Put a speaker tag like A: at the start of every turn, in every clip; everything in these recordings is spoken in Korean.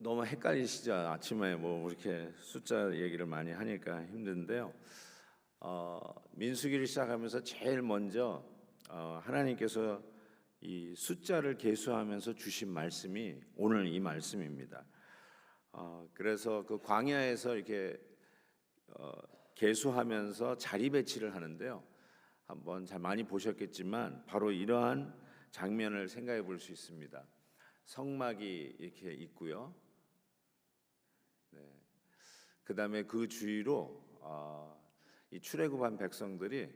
A: 너무 헷갈리시죠? 아침에 뭐 이렇게 숫자 얘기를 많이 하니까 힘든데요. 민수기를 시작하면서 제일 먼저 하나님께서 이 숫자를 계수하면서 주신 말씀이 오늘 이 말씀입니다. 그래서 그 광야에서 이렇게 계수하면서 자리 배치를 하는데요. 한번 잘 많이 보셨겠지만 바로 이러한 장면을 생각해 볼 수 있습니다. 성막이 이렇게 있고요. 그 다음에 그 주위로 이 출애굽한 백성들이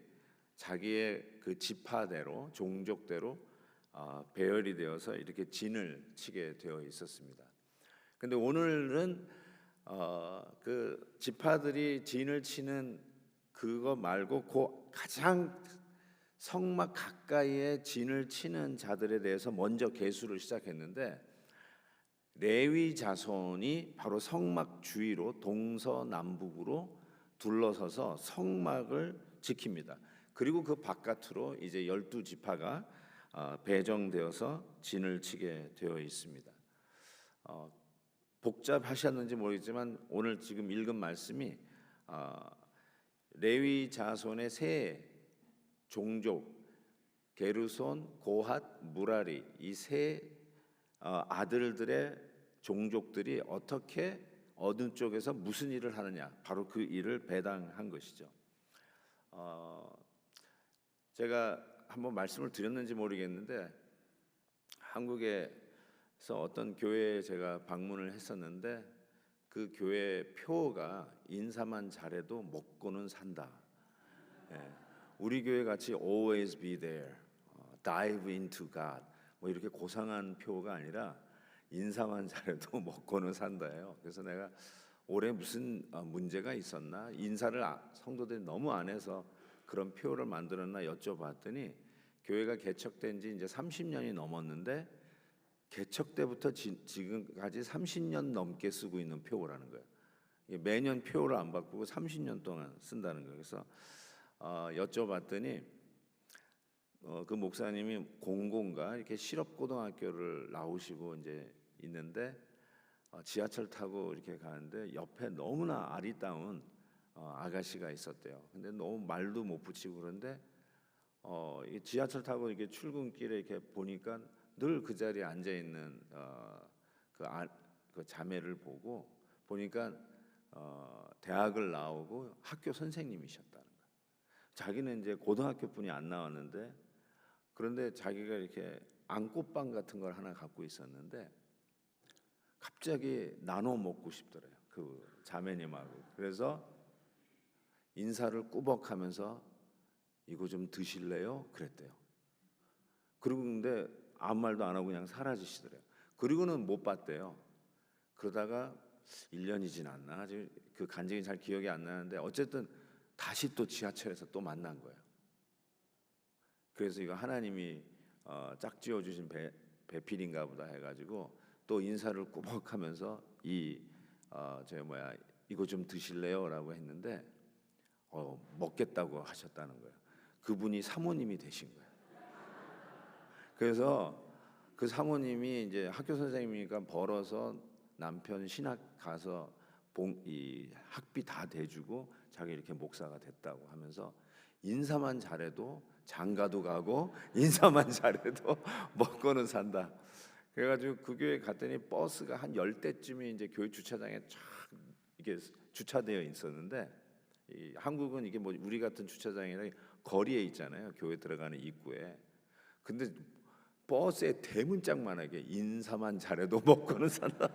A: 자기의 그 지파대로 종족대로 배열이 되어서 이렇게 진을 치게 되어 있었습니다. 근데 오늘은 그 지파들이 진을 치는 그거 말고 그 가장 성막 가까이에 진을 치는 자들에 대해서 먼저 계수를 시작했는데, 레위 자손이 바로 성막 주위로 동서남북으로 둘러서서 성막을 지킵니다. 그리고 그 바깥으로 이제 12지파가 배정되어서 진을 치게 되어 있습니다. 복잡하셨는지 모르겠지만 오늘 지금 읽은 말씀이 레위 자손의 세 종족 게르손, 고핫, 무라리 이 세 아들들의 종족들이 어떻게 어느 쪽에서 무슨 일을 하느냐, 바로 그 일을 배당한 것이죠. 제가 한번 말씀을 드렸는지 모르겠는데 한국에서 어떤 교회에 제가 방문을 했었는데 그 교회 표어가 인사만 잘해도 먹고는 산다. 우리 교회 같이 always be there, dive into God 뭐 이렇게 고상한 표어가 아니라 인사만 잘해도 먹고는 산다예요. 그래서 내가 올해 무슨 문제가 있었나, 인사를 성도들이 너무 안 해서 그런 표어를 만들었나 여쭤봤더니 교회가 개척된 지 이제 30년이 넘었는데 개척 때부터 지금까지 30년 넘게 쓰고 있는 표어라는 거예요. 매년 표어를 안 바꾸고 30년 동안 쓴다는 거예요. 그래서 여쭤봤더니 그 목사님이 공고인가 이렇게 실업고등학교를 나오시고 이제 있는데 지하철 타고 이렇게 가는데 옆에 너무나 아리따운 아가씨가 있었대요. 근데 너무 말도 못 붙이고 그런데 지하철 타고 이렇게 출근길에 이렇게 보니까 늘 그 자리에 앉아 있는 그 자매를 보니까 대학을 나오고 학교 선생님이셨다는 거예요. 자기는 이제 고등학교뿐이 안 나왔는데, 그런데 자기가 이렇게 안꽃빵 같은 걸 하나 갖고 있었는데 갑자기 나눠 먹고 싶더래요, 그 자매님하고. 그래서 인사를 꾸벅하면서 이거 좀 드실래요? 그랬대요. 그리고 근데 아무 말도 안 하고 그냥 사라지시더래요. 그리고는 못 봤대요. 그러다가 1년이 지났나 아직 그 간증이 잘 기억이 안 나는데 어쨌든 다시 또 지하철에서 또 만난 거예요. 그래서 이거 하나님이 짝지어 주신 배필인가 보다 해가지고 또 인사를 꾸벅하면서 이거 좀 드실래요라고 했는데 먹겠다고 하셨다는 거예요. 그분이 사모님이 되신 거예요. 그래서 그 사모님이 이제 학교 선생님이니까 벌어서 남편 신학 가서 이 학비 다 대주고 자기 이렇게 목사가 됐다고 하면서 인사만 잘해도 장가도 가고 인사만 잘해도 먹고는 산다. 그래가지고 그 교회 갔더니 버스가 한 10대쯤이 이제 교회 주차장에 쫙 이게 주차되어 있었는데, 한국은 이게 뭐 우리 같은 주차장이나 거리에 있잖아요, 교회 들어가는 입구에. 근데 버스에 대문짝만하게 인사만 잘해도 먹고는 산다.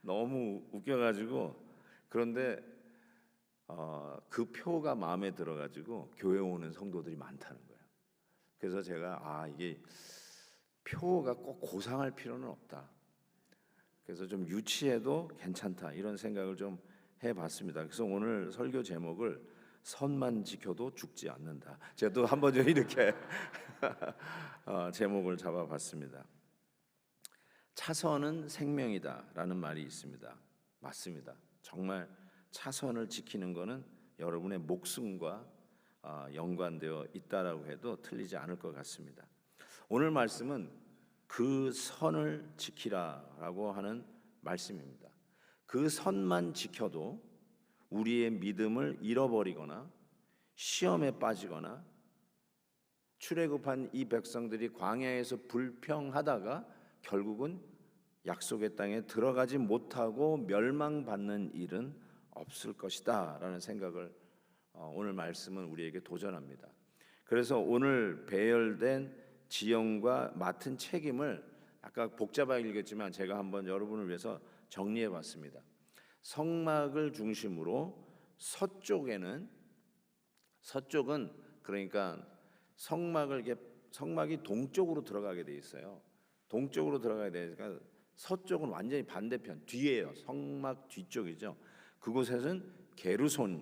A: 너무 웃겨가지고. 그런데 그 표가 마음에 들어가지고 교회 오는 성도들이 많다는 거예요. 그래서 제가 이게 표가 꼭 고상할 필요는 없다. 그래서 좀 유치해도 괜찮다 이런 생각을 좀 해봤습니다. 그래서 오늘 설교 제목을 선만 지켜도 죽지 않는다. 제가 또 한 번 좀 이렇게 제목을 잡아봤습니다. 차선은 생명이다라는 말이 있습니다. 맞습니다. 정말 차선을 지키는 것은 여러분의 목숨과 연관되어 있다라고 해도 틀리지 않을 것 같습니다. 오늘 말씀은 그 선을 지키라라고 하는 말씀입니다. 그 선만 지켜도 우리의 믿음을 잃어버리거나 시험에 빠지거나 출애굽한 이 백성들이 광야에서 불평하다가 결국은 약속의 땅에 들어가지 못하고 멸망받는 일은 없을 것이다라는 생각을 오늘 말씀은 우리에게 도전합니다. 그래서 오늘 배열된 지형과 맡은 책임을 아까 복잡하게 읽었지만 제가 한번 여러분을 위해서 정리해 봤습니다. 성막을 중심으로 서쪽은 그러니까 성막이 동쪽으로 들어가게 돼 있어요. 동쪽으로 들어가게 되니까 서쪽은 완전히 반대편 뒤에요. 성막 뒤쪽이죠. 그곳에서는 게르손의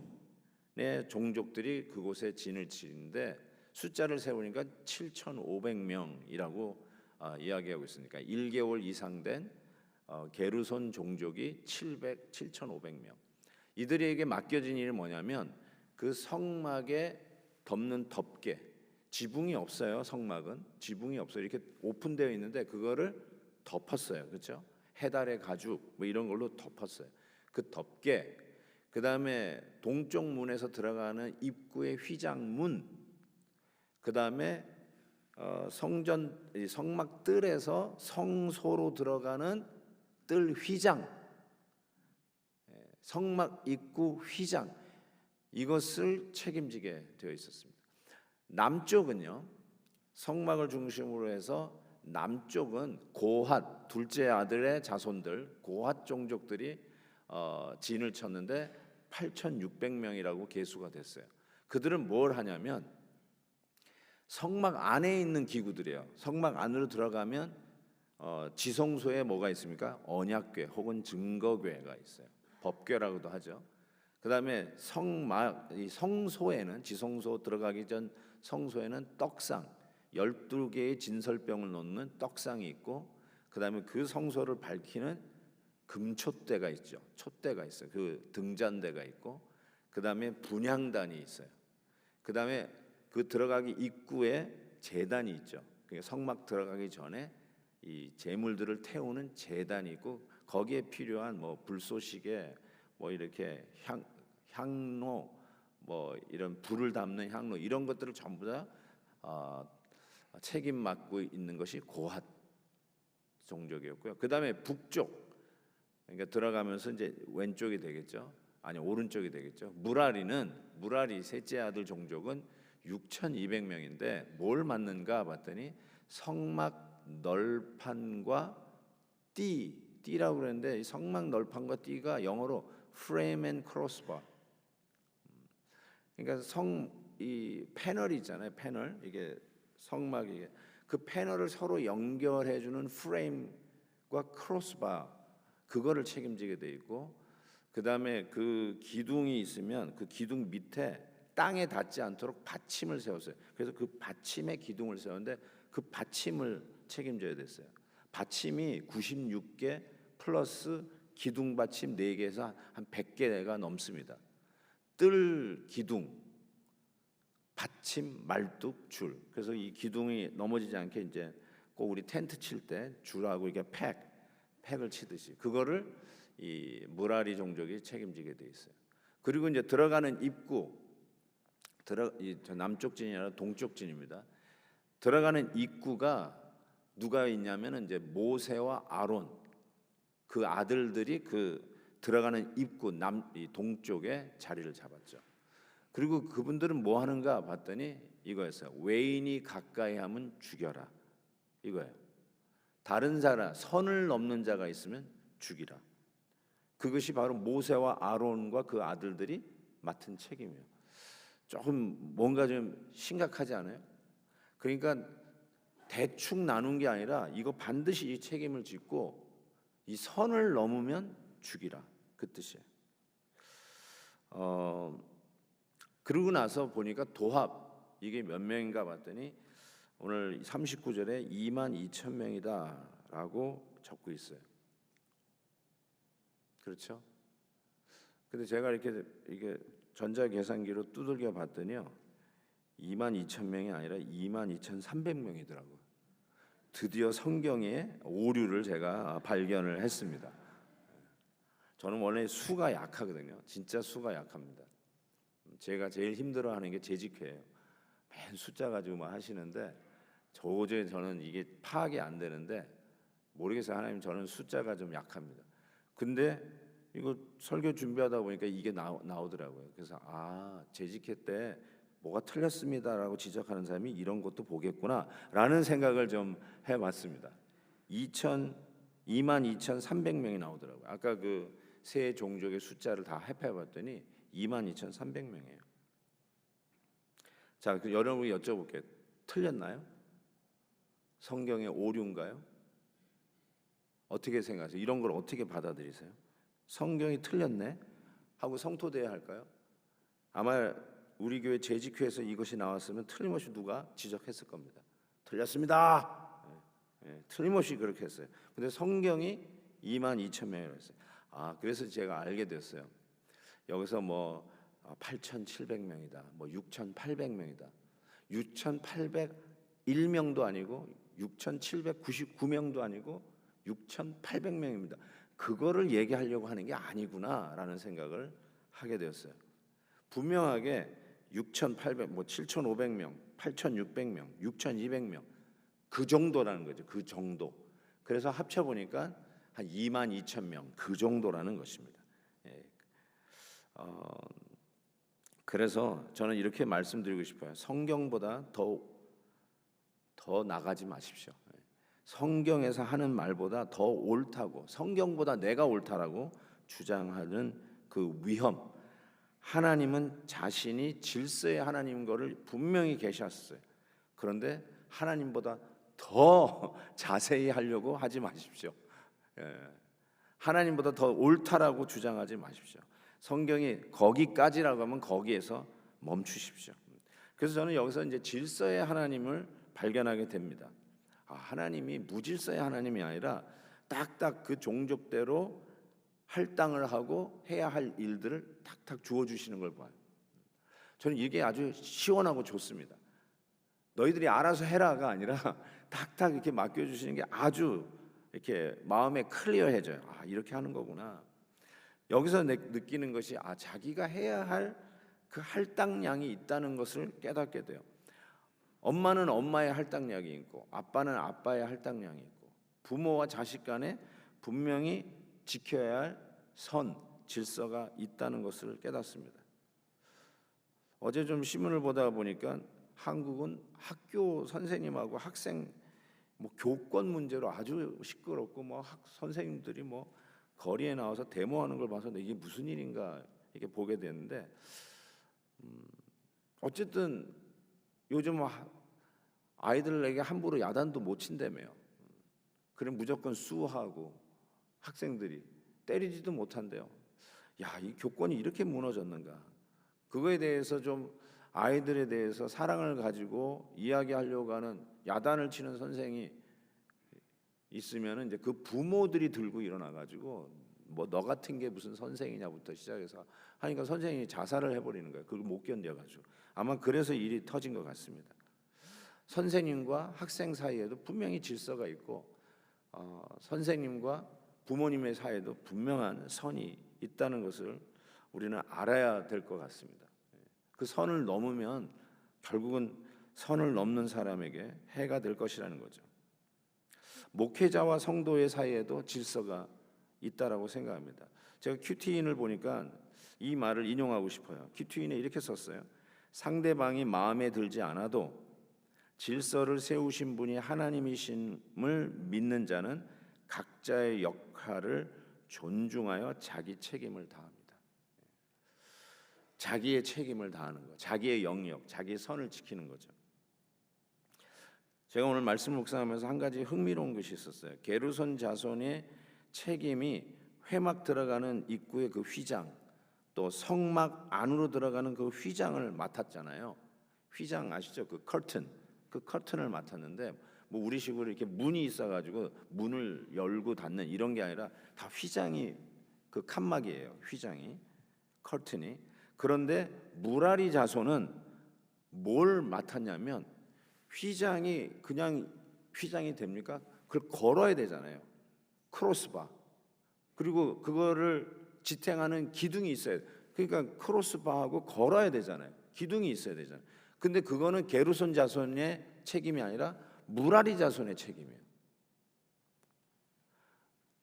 A: 종족들이 그곳에 진을 치는데 숫자를 세우니까 7,500명이라고 이야기하고 있으니까 1개월 이상 된 게르손 종족이 7,500명. 이들에게 맡겨진 일이 뭐냐면 그 성막에 덮는 덮개, 지붕이 없어요. 성막은 지붕이 없어요. 이렇게 오픈되어 있는데 그거를 덮었어요. 그렇죠? 해달의 가죽 뭐 이런 걸로 덮었어요. 그 덮개, 그 다음에 동쪽 문에서 들어가는 입구의 휘장문, 그 다음에 성막 뜰에서 성소로 들어가는 뜰 휘장, 성막 입구 휘장, 이것을 책임지게 되어 있었습니다. 남쪽은요, 성막을 중심으로 해서 남쪽은 고핫 둘째 아들의 자손들 고핫 종족들이 진을 쳤는데 8,600명이라고 계수가 됐어요. 그들은 뭘 하냐면 성막 안에 있는 기구들이에요. 성막 안으로 들어가면 지성소에 뭐가 있습니까? 언약궤 혹은 증거궤가 있어요. 법궤라고도 하죠. 그 다음에 성소에는 지성소 들어가기 전 성소에는 떡상 12개의 진설병을 놓는 떡상이 있고, 그 다음에 그 성소를 밝히는 금촛대가 있죠. 촛대가 있어요. 그 등잔대가 있고, 그 다음에 분향단이 있어요. 그 다음에 그 들어가기 입구에 제단이 있죠. 그러니까 성막 들어가기 전에 이 제물들을 태우는 제단이 있고, 거기에 필요한 뭐 불쏘시개, 뭐 이렇게 향로, 뭐 이런 불을 담는 향로, 이런 것들을 전부 다 책임 맡고 있는 것이 고핫 종족이었고요. 그 다음에 북쪽, 그러니까 들어가면서 이제 왼쪽이 되겠죠. 아니 오른쪽이 되겠죠. 무라리 셋째 아들 종족은 6,200명인데 뭘 맡는가 봤더니 성막 널판과 띠라고 그랬는데 이 성막 널판과 띠가 영어로 frame and crossbar. 그러니까 이 패널이 있잖아요. 패널, 이게 성막이, 그 패널을 서로 연결해주는 프레임과 크로스바, 그거를 책임지게 돼 있고, 그 다음에 그 기둥이 있으면 그 기둥 밑에 땅에 닿지 않도록 받침을 세웠어요. 그래서 그 받침에 기둥을 세웠는데 그 받침을 책임져야 됐어요. 받침이 96개 플러스 기둥 받침 4개에서 한 100개가 넘습니다. 뜰 기둥, 받침, 말뚝, 줄. 그래서 이 기둥이 넘어지지 않게 이제 꼭 우리 텐트 칠 때 줄하고 이렇게 팩을 치듯이 그거를 이 무라리 종족이 책임지게 돼 있어요. 그리고 이제 들어가는 입구, 남쪽 진이 아니라 동쪽 진입니다. 들어가는 입구가 누가 있냐면은 이제 모세와 아론, 그 아들들이 그 들어가는 입구 동쪽에 자리를 잡았죠. 그리고 그분들은 뭐 하는가 봤더니 이거였어요. 외인이 가까이 하면 죽여라, 이거예요. 다른 사람, 선을 넘는 자가 있으면 죽이라. 그것이 바로 모세와 아론과 그 아들들이 맡은 책임이에요. 조금 뭔가 좀 심각하지 않아요? 그러니까 대충 나눈 게 아니라 이거 반드시 이 책임을 짓고 이 선을 넘으면 죽이라, 그 뜻이에요. 그러고 나서 보니까 도합, 이게 몇 명인가 봤더니 오늘 39절에 22,000명이다라고 적고 있어요. 그렇죠? 근데 제가 이게 전자계산기로 두들겨 봤더니요, 22,000명이 아니라 22,300명이더라고요. 드디어 성경의 오류를 제가 발견을 했습니다. 저는 원래 수가 약하거든요. 진짜 수가 약합니다. 제가 제일 힘들어하는 게 재직회예요. 맨 숫자 가지고만 하시는데 도저히 저는 이게 파악이 안 되는데 모르겠어요. 하나님, 저는 숫자가 좀 약합니다. 근데 이거 설교 준비하다 보니까 이게 나오더라고요. 그래서 재직회 때 뭐가 틀렸습니다라고 지적하는 사람이 이런 것도 보겠구나라는 생각을 좀 해봤습니다. 22,300명이 나오더라고요. 아까 그 세 종족의 숫자를 다 합해봤더니 22,300명이에요. 자, 그 여러분이 여쭤볼게요. 틀렸나요? 성경의 오류인가요? 어떻게 생각하세요? 이런 걸 어떻게 받아들이세요? 성경이 틀렸네 하고 성토돼야 할까요? 아마 우리 교회 재직회에서 이것이 나왔으면 틀림없이 누가 지적했을 겁니다. 틀렸습니다. 틀림없이 그렇게 했어요. 근데 성경이 22,000명이라고 했어요. 그래서 제가 알게 됐어요. 여기서 뭐 8,700명이다, 뭐 6,800명이다, 6,801명도 아니고 6,799명도 아니고 6,800명입니다. 그거를 얘기하려고 하는 게 아니구나라는 생각을 하게 되었어요. 분명하게 6,800, 뭐 7,500명, 8,600명, 6,200명 그 정도라는 거죠. 그 정도. 그래서 합쳐 보니까 한 22,000명 그 정도라는 것입니다. 그래서 저는 이렇게 말씀드리고 싶어요. 성경보다 더 나가지 마십시오. 성경에서 하는 말보다 더 옳다고, 성경보다 내가 옳다라고 주장하는 그 위험. 하나님은 자신이 질서의 하나님인 것을 분명히 계셨어요. 그런데 하나님보다 더 자세히 하려고 하지 마십시오. 하나님보다 더 옳다라고 주장하지 마십시오. 성경이 거기까지라고 하면 거기에서 멈추십시오. 그래서 저는 여기서 이제 질서의 하나님을 발견하게 됩니다. 하나님이 무질서의 하나님이 아니라 딱딱 그 종족대로 할당을 하고 해야 할 일들을 탁탁 주어 주시는 걸 봐요. 저는 이게 아주 시원하고 좋습니다. 너희들이 알아서 해라가 아니라 탁탁 이렇게 맡겨 주시는 게 아주 이렇게 마음에 클리어해져요. 이렇게 하는 거구나. 여기서 느끼는 것이 자기가 해야 할 그 할당량이 있다는 것을 깨닫게 돼요. 엄마는 엄마의 할당량이 있고 아빠는 아빠의 할당량이 있고 부모와 자식 간에 분명히 지켜야 할 선, 질서가 있다는 것을 깨닫습니다. 어제 좀 신문을 보다 보니까 한국은 학교 선생님하고 학생 교권 문제로 아주 시끄럽고 선생님들이 거리에 나와서 데모하는 걸 봐서 이게 무슨 일인가 이렇게 보게 되는데, 어쨌든 요즘 아이들에게 함부로 야단도 못 친다며요. 그럼 무조건 수하고 학생들이 때리지도 못한대요. 이 교권이 이렇게 무너졌는가? 그거에 대해서 좀 아이들에 대해서 사랑을 가지고 이야기하려고 하는, 야단을 치는 선생이 있으면 이제 그 부모들이 들고 일어나 가지고 너 같은 게 무슨 선생이냐부터 시작해서 하니까 선생님이 자살을 해버리는 거예요. 그걸 못 견뎌가지고. 아마 그래서 일이 터진 것 같습니다. 선생님과 학생 사이에도 분명히 질서가 있고 선생님과 부모님의 사이에도 분명한 선이 있다는 것을 우리는 알아야 될 것 같습니다. 그 선을 넘으면 결국은 선을 넘는 사람에게 해가 될 것이라는 거죠. 목회자와 성도의 사이에도 질서가 있다라고 생각합니다. 제가 큐티인을 보니까 이 말을 인용하고 싶어요. 큐티인에 이렇게 썼어요. 상대방이 마음에 들지 않아도 질서를 세우신 분이 하나님이심을 믿는 자는 각자의 역할을 존중하여 자기 책임을 다합니다. 자기의 책임을 다하는 것, 자기의 영역, 자기의 선을 지키는 거죠. 제가 오늘 말씀 묵상하면서 한 가지 흥미로운 것이 있었어요. 게르손 자손의 책임이 회막 들어가는 입구의 그 휘장, 또 성막 안으로 들어가는 그 휘장을 맡았잖아요. 휘장 아시죠? 그 커튼, 그 커튼을 맡았는데 우리식으로 이렇게 문이 있어가지고 문을 열고 닫는 이런 게 아니라 다 휘장이 그 칸막이에요. 휘장이, 커튼이. 그런데 무라리 자손은 뭘 맡았냐면 휘장이 그냥 휘장이 됩니까? 그걸 걸어야 되잖아요. 크로스바. 그리고 그거를 지탱하는 기둥이 있어야 돼. 그러니까 크로스바하고 걸어야 되잖아요. 기둥이 있어야 되잖아요. 근데 그거는 게르손 자손의 책임이 아니라 무라리 자손의 책임이에요.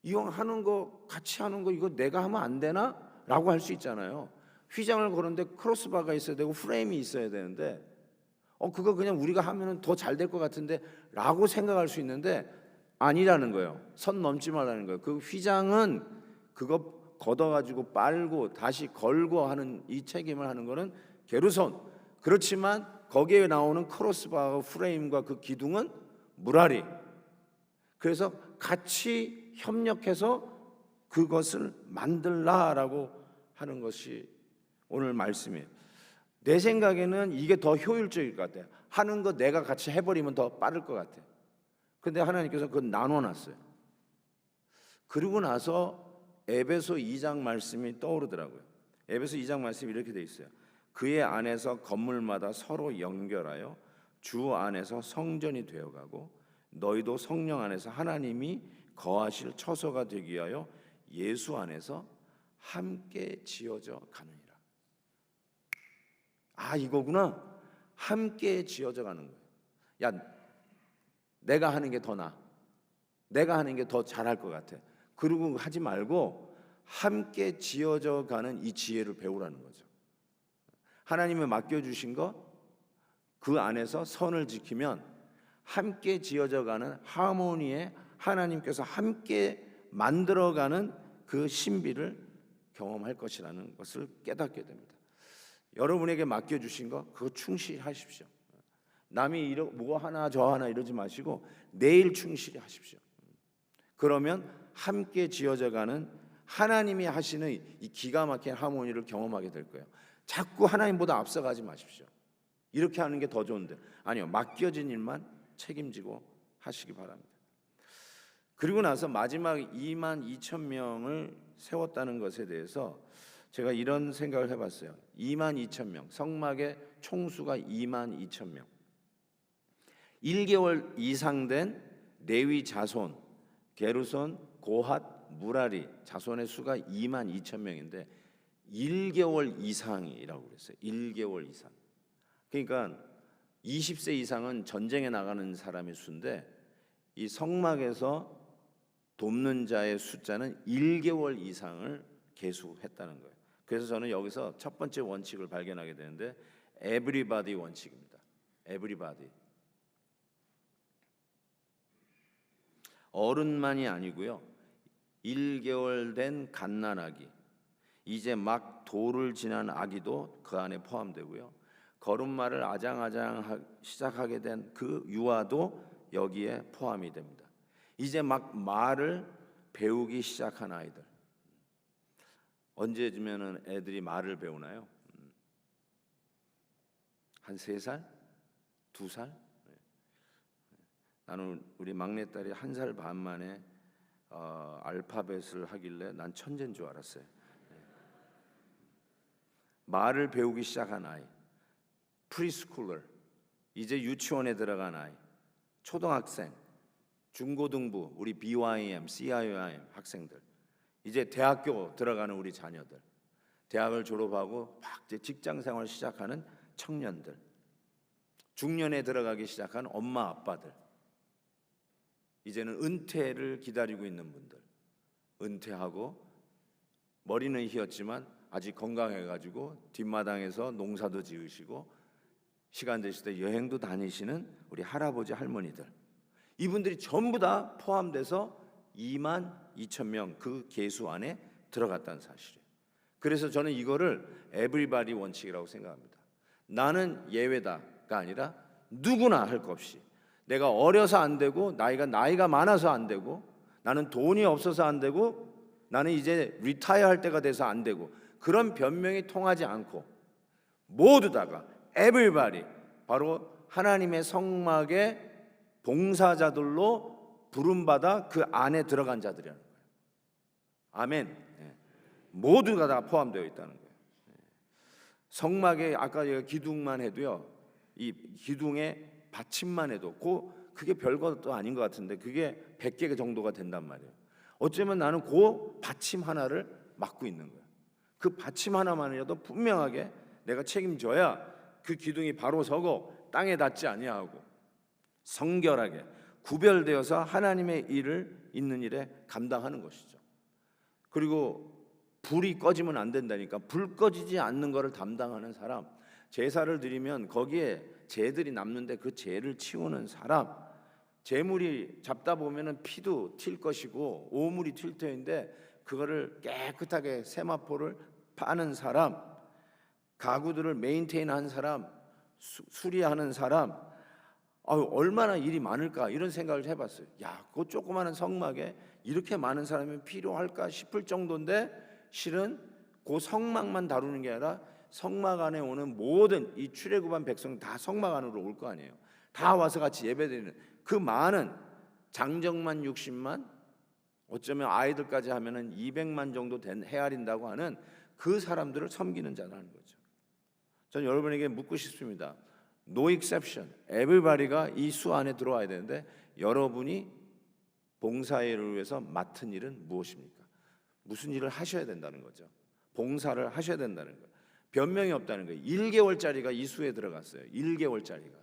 A: 이거 하는 거 같이 하는 거 이거 내가 하면 안 되나? 라고 할 수 있잖아요. 휘장을 거는데 크로스바가 있어야 되고 프레임이 있어야 되는데 그거 그냥 우리가 하면은 더 잘 될 것 같은데 라고 생각할 수 있는데 아니라는 거예요. 선 넘지 말라는 거예요. 그 휘장은 그거 걷어가지고 빨고 다시 걸고 하는 이 책임을 하는 거는 게르손. 그렇지만 거기에 나오는 크로스바와 프레임과 그 기둥은 무라리. 그래서 같이 협력해서 그것을 만들라라고 하는 것이 오늘 말씀이에요. 내 생각에는 이게 더 효율적일 것 같아요. 하는 거 내가 같이 해버리면 더 빠를 것 같아요. 근데 하나님께서 그걸 나눠놨어요. 그리고 나서 에베소 2장 말씀이 떠오르더라고요. 에베소 2장 말씀이 이렇게 돼 있어요. 그의 안에서 건물마다 서로 연결하여 주 안에서 성전이 되어가고 너희도 성령 안에서 하나님이 거하실 처소가 되기 위하여 예수 안에서 함께 지어져 가느니라. 이거구나. 함께 지어져 가는 거예요. 야, 내가 하는 게 더 나아. 내가 하는 게 더 잘할 것 같아. 그러고 하지 말고 함께 지어져 가는 이 지혜를 배우라는 거죠. 하나님이 맡겨주신 거 그 안에서 선을 지키면 함께 지어져 가는 하모니에 하나님께서 함께 만들어가는 그 신비를 경험할 것이라는 것을 깨닫게 됩니다. 여러분에게 맡겨주신 거 그거 충실히 하십시오. 남이 뭐 하나 저 하나 이러지 마시고 내일 충실히 하십시오. 그러면 함께 지어져가는 하나님이 하시는 이 기가 막힌 하모니를 경험하게 될 거예요. 자꾸 하나님보다 앞서가지 마십시오. 이렇게 하는 게 더 좋은데 아니요, 맡겨진 일만 책임지고 하시기 바랍니다. 그리고 나서 마지막 22,000명을 세웠다는 것에 대해서 제가 이런 생각을 해봤어요. 22,000명, 성막의 총수가 22,000명, 1개월 이상 된 레위 자손, 게르손, 고핫, 무라리 자손의 수가 22,000명인데 1개월 이상이라고 그랬어요. 1개월 이상. 그러니까 20세 이상은 전쟁에 나가는 사람의 수인데 이 성막에서 돕는 자의 숫자는 1개월 이상을 계수했다는 거예요. 그래서 저는 여기서 첫 번째 원칙을 발견하게 되는데 에브리바디 원칙입니다. 에브리바디. 어른만이 아니고요. 1개월 된 갓난아기, 이제 막 돌을 지난 아기도 그 안에 포함되고요. 걸음마를 아장아장 시작하게 된 그 유아도 여기에 포함이 됩니다. 이제 막 말을 배우기 시작한 아이들. 언제쯤에는 애들이 말을 배우나요? 한 3살? 2살? 나는 우리 막내딸이 1살 반 만에 알파벳을 하길래 난 천재인 줄 알았어요. 말을 배우기 시작한 아이, 프리스쿨러, 이제 유치원에 들어간 아이, 초등학생, 중고등부, 우리 BYM, CIM 학생들, 이제 대학교 들어가는 우리 자녀들, 대학을 졸업하고 막 이제 직장 생활 시작하는 청년들, 중년에 들어가기 시작한 엄마 아빠들, 이제는 은퇴를 기다리고 있는 분들, 은퇴하고 머리는 휘었지만 아직 건강해가지고 뒷마당에서 농사도 지으시고 시간 되실 때 여행도 다니시는 우리 할아버지 할머니들, 이분들이 전부 다 포함돼서 22,000명 그 계수 안에 들어갔다는 사실이에요. 그래서 저는 이거를 에브리바디 원칙이라고 생각합니다. 나는 예외다가 아니라 누구나 할 것 없이, 내가 어려서 안 되고 나이가 많아서 안 되고 나는 돈이 없어서 안 되고 나는 이제 리타이어 할 때가 돼서 안 되고 그런 변명이 통하지 않고 모두 다가 everybody 바로 하나님의 성막의 봉사자들로 부름받아 그 안에 들어간 자들이라는 거예요. 아멘. 모두가 다 포함되어 있다는 거예요. 성막에 아까 기둥만 해도요, 이 기둥의 받침만 해도 그게 별것도 아닌 것 같은데 그게 100개 정도가 된단 말이에요. 어쩌면 나는 그 받침 하나를 맡고 있는 거예요. 그 받침 하나만이라도 분명하게 내가 책임져야 그 기둥이 바로 서고 땅에 닿지 아니하고 성결하게 구별되어서 하나님의 일을 있는 일에 감당하는 것이죠. 그리고 불이 꺼지면 안 된다니까 불 꺼지지 않는 것을 담당하는 사람, 제사를 드리면 거기에 재들이 남는데 그 재를 치우는 사람, 재물이 잡다 보면은 피도 튈 것이고 오물이 튈 터인데 그거를 깨끗하게 세마포를 파는 사람, 가구들을 메인테인하는 사람, 수리하는 사람, 얼마나 일이 많을까 이런 생각을 해봤어요. 야, 그 조그마한 성막에 이렇게 많은 사람이 필요할까 싶을 정도인데 실은 그 성막만 다루는 게 아니라 성막 안에 오는 모든 이 출애굽한 백성 다 성막 안으로 올 거 아니에요. 다 와서 같이 예배드리는 그 많은 장정만 60만, 어쩌면 아이들까지 하면은 200만 정도 헤아린다고 하는 그 사람들을 섬기는 자라는 거죠. 저는 여러분에게 묻고 싶습니다. No exception, everybody가 이 수 안에 들어와야 되는데 여러분이 봉사일을 위해서 맡은 일은 무엇입니까? 무슨 일을 하셔야 된다는 거죠. 봉사를 하셔야 된다는 거예요. 변명이 없다는 거예요. 1개월짜리가 이 수에 들어갔어요. 1개월짜리가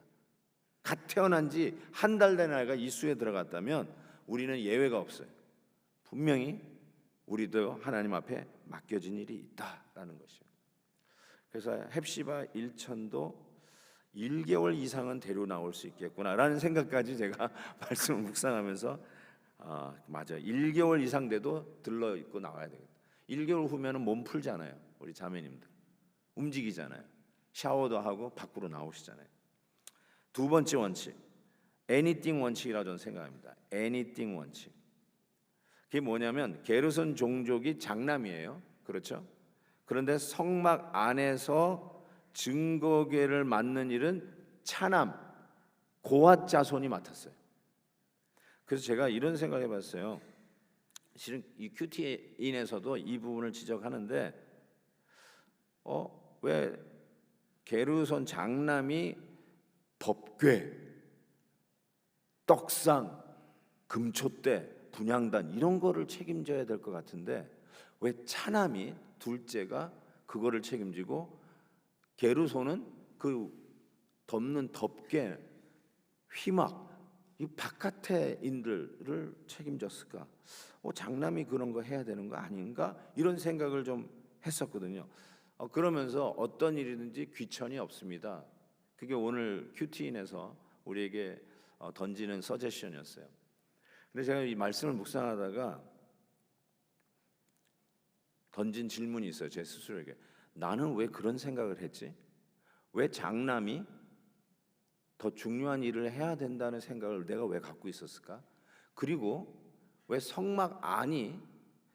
A: 갓 태어난 지 한 달 된 아이가 이 수에 들어갔다면 우리는 예외가 없어요. 분명히 우리도 하나님 앞에 맡겨진 일이 있다라는 것이요. 그래서 헵시바 1천도 1개월 이상은 데려 나올 수 있겠구나라는 생각까지 제가 말씀을 묵상하면서 맞아, 1개월 이상 돼도 들러 있고 나와야 되겠다. 1개월 후면은 몸 풀잖아요. 우리 자매님들 움직이잖아요. 샤워도 하고 밖으로 나오시잖아요. 두 번째 원칙, anything 원칙이라고 저는 생각합니다. anything 원칙. 그게 뭐냐면 게르손 종족이 장남이에요. 그렇죠? 그런데 성막 안에서 증거궤를 맡는 일은 차남 고핫 자손이 맡았어요. 그래서 제가 이런 생각을 해봤어요. 실은 이 큐티인에서도 이 부분을 지적하는데 왜 게르손 장남이 법궤, 떡상, 금촛대, 분향단 이런 거를 책임져야 될 것 같은데 왜 차남이 둘째가 그거를 책임지고 게르손은 그 덮는 덮개, 휘막 이 바깥의 인들을 책임졌을까? 장남이 그런 거 해야 되는 거 아닌가? 이런 생각을 좀 했었거든요. 그러면서 어떤 일이든지 귀천이 없습니다. 그게 오늘 큐티인에서 우리에게 던지는 서제션이었어요. 근데 제가 이 말씀을 묵상하다가 던진 질문이 있어요. 제 스스로에게. 나는 왜 그런 생각을 했지? 왜 장남이 더 중요한 일을 해야 된다는 생각을 내가 왜 갖고 있었을까? 그리고 왜 성막 안이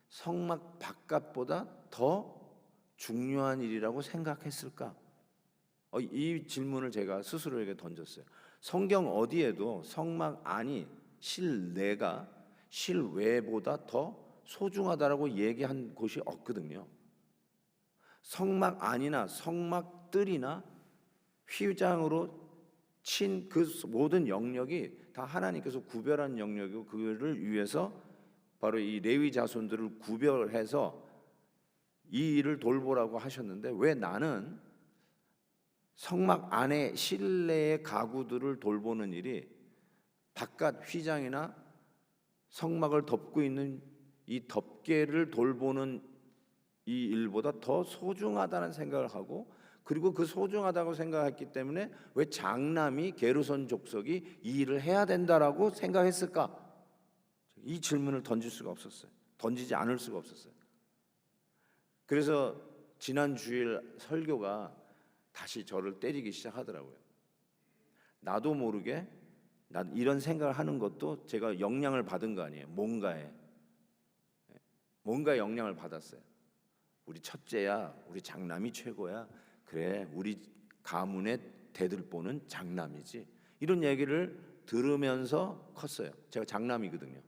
A: 성막 바깥보다 더 중요한 일이라고 생각했을까? 이 질문을 제가 스스로에게 던졌어요. 성경 어디에도 성막 안이 실내가 실외보다 더 소중하다라고 얘기한 곳이 없거든요. 성막 안이나 성막 뜰이나 휘장으로 친 그 모든 영역이 다 하나님께서 구별한 영역이고 그를 위해서 바로 이 레위 자손들을 구별해서 이 일을 돌보라고 하셨는데 왜 나는 성막 안에 실내의 가구들을 돌보는 일이 바깥 휘장이나 성막을 덮고 있는 이 덮개를 돌보는 이 일보다 더 소중하다는 생각을 하고 그리고 그 소중하다고 생각했기 때문에 왜 장남이 게르손 족속이 이 일을 해야 된다라고 생각했을까? 이 질문을 던질 수가 없었어요. 던지지 않을 수가 없었어요. 그래서 지난 주일 설교가 다시 저를 때리기 시작하더라고요. 나도 모르게 난 이런 생각을 하는 것도 제가 영향을 받은 거 아니에요. 뭔가 영향을 받았어요. 우리 첫째야, 우리 장남이 최고야. 그래, 우리 가문의 대들보는 장남이지. 이런 얘기를 들으면서 컸어요. 제가 장남이거든요.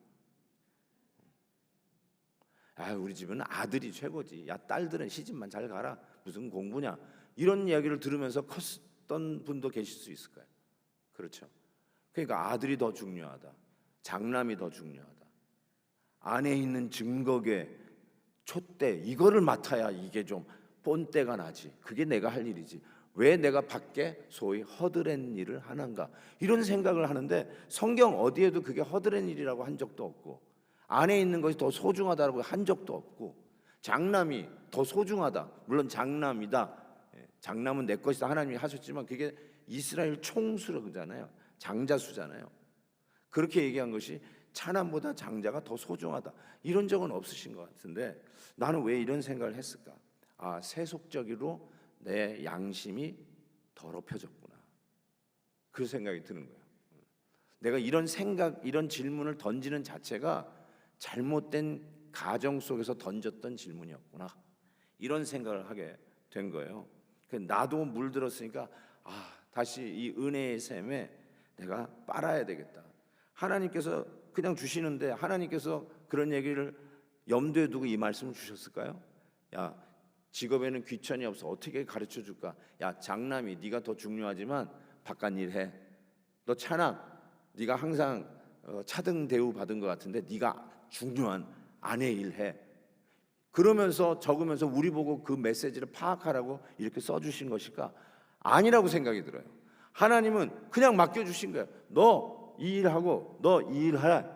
A: 우리 집은 아들이 최고지. 야, 딸들은 시집만 잘 가라. 무슨 공부냐. 이런 이야기를 들으면서 컸던 분도 계실 수 있을 거예요. 그렇죠. 그러니까 아들이 더 중요하다, 장남이 더 중요하다, 안에 있는 증거계, 촛대 이거를 맡아야 이게 좀 본때가 나지. 그게 내가 할 일이지. 왜 내가 밖에 소위 허드렛 일을 하는가, 이런 생각을 하는데 성경 어디에도 그게 허드렛 일이라고 한 적도 없고, 안에 있는 것이 더 소중하다고 한 적도 없고, 장남이 더 소중하다, 물론 장남이다, 장남은 내 것이다 하나님이 하셨지만 그게 이스라엘 총수잖아요, 장자수잖아요. 그렇게 얘기한 것이 차남보다 장자가 더 소중하다, 이런 적은 없으신 것 같은데, 나는 왜 이런 생각을 했을까? 아, 세속적으로 내 양심이 더럽혀졌구나, 그 생각이 드는 거예요. 내가 이런 생각, 이런 질문을 던지는 자체가 잘못된 가정 속에서 던졌던 질문이었구나, 이런 생각을 하게 된 거예요. 나도 물들었으니까 다시 이 은혜의 샘에 내가 빨아야 되겠다. 하나님께서 그냥 주시는데 하나님께서 그런 얘기를 염두에 두고 이 말씀을 주셨을까요? 야, 직업에는 귀천이 없어, 어떻게 가르쳐 줄까? 야, 장남이 네가 더 중요하지만 바깥 일해. 너 차남, 네가 항상 차등 대우 받은 것 같은데 네가 중요한 아내 일해. 그러면서 적으면서 우리 보고 그 메시지를 파악하라고 이렇게 써주신 것일까? 아니라고 생각이 들어요. 하나님은 그냥 맡겨주신 거예요. 너 이 일하고 너 이 일하라.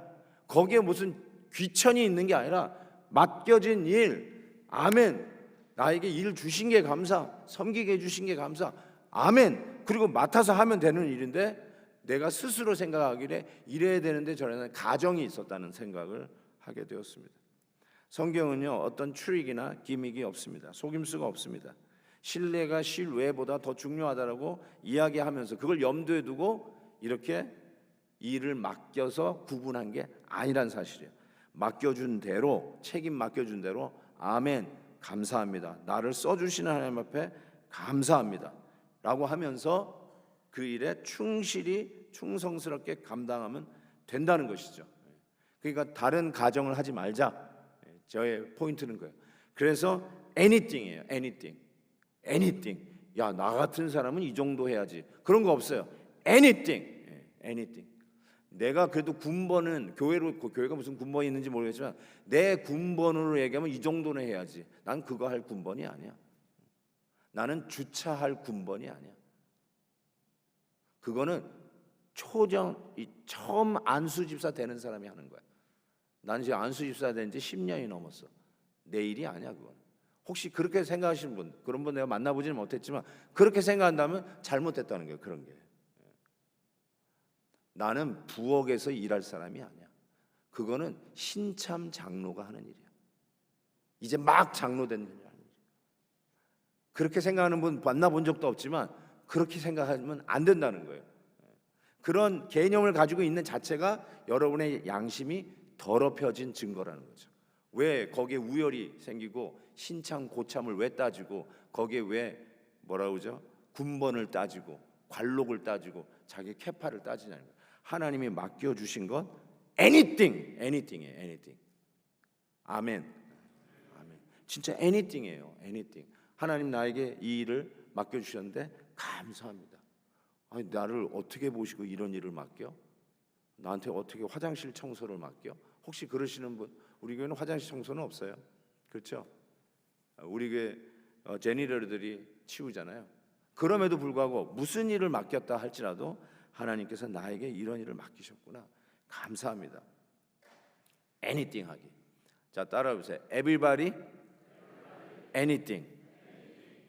A: 거기에 무슨 귀천이 있는 게 아니라 맡겨진 일, 아멘. 나에게 일 주신 게 감사, 섬기게 해주신 게 감사, 아멘. 그리고 맡아서 하면 되는 일인데, 내가 스스로 생각하기에 이래야 되는데 저래야 가정이 있었다는 생각을 하게 되었습니다. 성경은요, 어떤 트릭이나 기믹이 없습니다. 속임수가 없습니다. 신뢰가 신뢰보다 더 중요하다라고 이야기하면서 그걸 염두에 두고 이렇게 일을 맡겨서 구분한 게 아니란 사실이에요. 맡겨준 대로, 책임 맡겨준 대로 아멘, 감사합니다, 나를 써주시는 하나님 앞에 감사합니다 라고 하면서 그 일에 충실히 충성스럽게 감당하면 된다는 것이죠. 그러니까 다른 가정을 하지 말자, 저의 포인트는 거예요. 그래서 anything이에요. anything. 야, 나 같은 사람은 이 정도 해야지, 그런 거 없어요. anything. 내가 그래도 군번은 교회가 무슨 군번이 있는지 모르겠지만 내 군번으로 얘기하면 이 정도는 해야지. 난 그거 할 군번이 아니야. 나는 주차할 군번이 아니야. 그거는 처음 안수집사 되는 사람이 하는 거야. 나는 지금 안수집사 된 지 10년이 넘었어. 내 일이 아니야 그건. 혹시 그렇게 생각하시는 분, 그런 분 내가 만나보지는 못했지만 그렇게 생각한다면 잘못됐다는 거예요. 그런 게. 나는 부엌에서 일할 사람이 아니야. 그거는 신참 장로가 하는 일이야. 이제 막 장로 된 일이야. 그렇게 생각하는 분 만나본 적도 없지만 그렇게 생각하면 안 된다는 거예요. 그런 개념을 가지고 있는 자체가 여러분의 양심이 더럽혀진 증거라는 거죠. 왜 거기에 우열이 생기고 신참 고참을 왜 따지고 거기에 왜 뭐라 그러죠? 군번을 따지고 관록을 따지고 자기 캐파를 따지냐는 거예요. 하나님이 맡겨주신 건 anything이에요. anything. 아멘. 진짜 anything이에요. anything. 하나님 나에게 이 일을 맡겨주셨는데 감사합니다. 아니, 나를 어떻게 보시고 이런 일을 맡겨? 나한테 어떻게 화장실 청소를 맡겨? 혹시 그러시는 분, 우리 교회는 화장실 청소는 없어요. 그렇죠? 우리 교회 제니러들이 치우잖아요. 그럼에도 불구하고 무슨 일을 맡겼다 할지라도 하나님께서 나에게 이런 일을 맡기셨구나, 감사합니다. anything 하기. 자, 따라해보세요. Everybody, anything.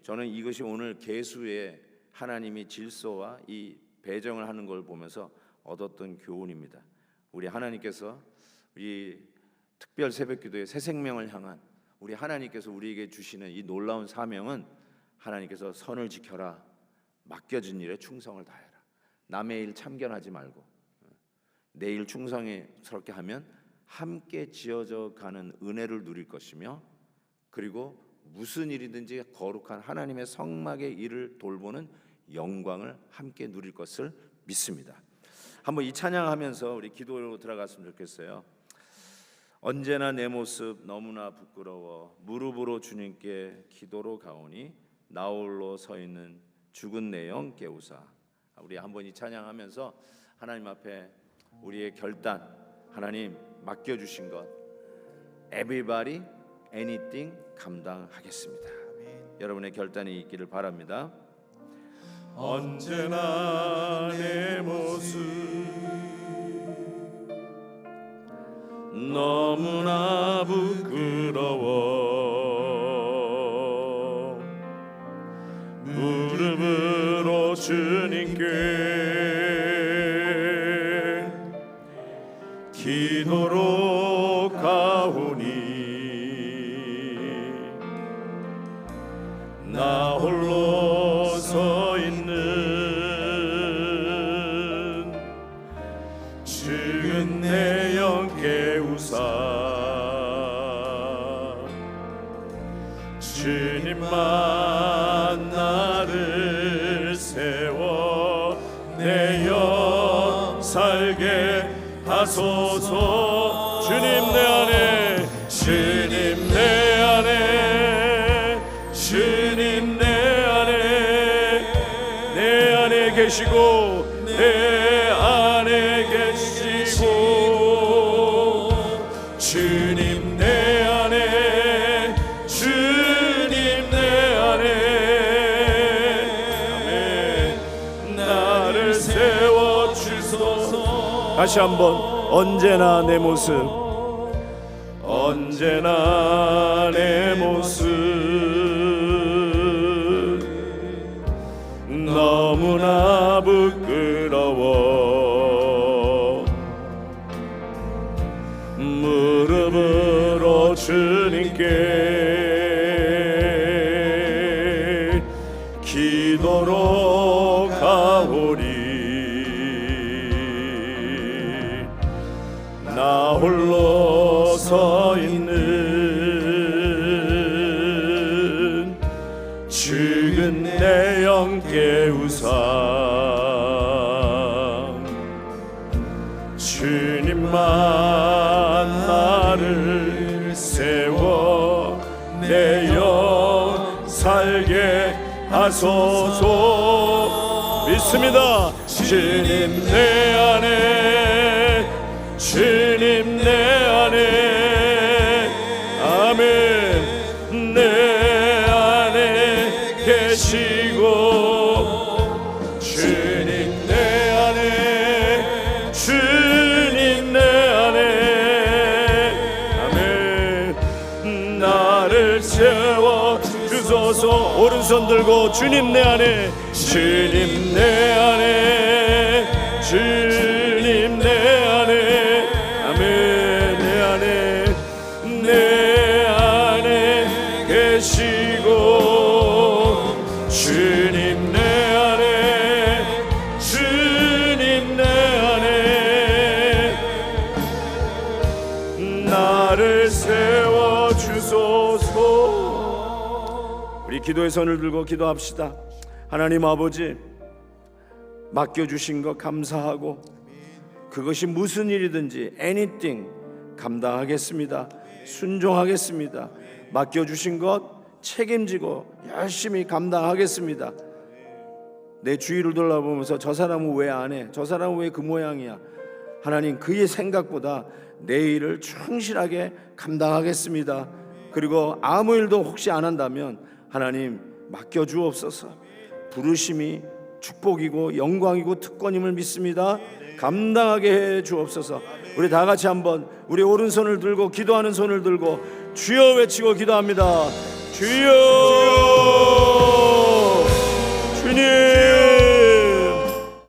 A: 저는 이것이 오늘 계수의 하나님이 질서와 이 배정을 하는 걸 보면서 얻었던 교훈입니다. 우리 하나님께서 이 특별 새벽기도의 새 생명을 향한 우리 하나님께서 우리에게 주시는 이 놀라운 사명은, 하나님께서 선을 지켜라, 맡겨진 일에 충성을 다해라, 남의 일 참견하지 말고 내 일 충성스럽게 하면 함께 지어져 가는 은혜를 누릴 것이며, 그리고 무슨 일이든지 거룩한 하나님의 성막의 일을 돌보는 영광을 함께 누릴 것을 믿습니다. 한번 이 찬양하면서 우리 기도로 들어갔으면 좋겠어요. 언제나 내 모습 너무나 부끄러워 무릎으로 주님께 기도로 가오니 나홀로 서 있는 죽은 내 영 깨우사. 우리 한번 이 찬양하면서 하나님 앞에 우리의 결단, 하나님 맡겨주신 것 Everybody, anything 감당하겠습니다. 여러분의 결단이 있기를 바랍니다.
B: 언제나 내 모습 너무나 부끄러워 무릎으로 주님께 기도로 가오니 나 홀로 서 있는 죽은 내 영 깨우사 주님만 나를 세워 내 영 살게 하소서. 주님 내 안에 주님 내 안에 주님 내 안에 계시고 내 안에 계시고 주님 내 안에 주님 내 안에 아멘. 나를 세워 주소서. 다시 한번 언제나 내 모습 언제나 내 모습 너무나 부끄러워 무릎으로 주님께 기도로 가오리 나 홀로 서 있는 죽은 내 영 깨우사 주님만 나를 세워 내 영 살게 하소서. 믿습니다. 주님 내 안에 주님 내 안에 아멘 내 안에 계시고 주님 내 안에 주님 내 안에 아멘 나를 세워 주소서. 오른손 들고 주님 내 안에 주님 내 안에 주님 내 안에 아멘 내 안에 내 안에 계시고 주님 내 안에 주님 내 안에 나를 세워 주소서. 우리 기도의 손을 들고 기도합시다. 하나님 아버지 맡겨주신 것 감사하고 그것이 무슨 일이든지 anything 감당하겠습니다. 순종하겠습니다. 맡겨주신 것 책임지고 열심히 감당하겠습니다. 내 주위를 돌아보면서 저 사람은 왜 안 해? 저 사람은 왜 그 모양이야? 하나님 그의 생각보다 내 일을 충실하게 감당하겠습니다. 그리고 아무 일도 혹시 안 한다면 하나님 맡겨주옵소서. 부르심이 축복이고 영광이고 특권임을 믿습니다. 감당하게 해 주옵소서. 우리 다 같이 한번 우리 오른손을 들고 기도하는 손을 들고 주여 외치고 기도합니다. 주여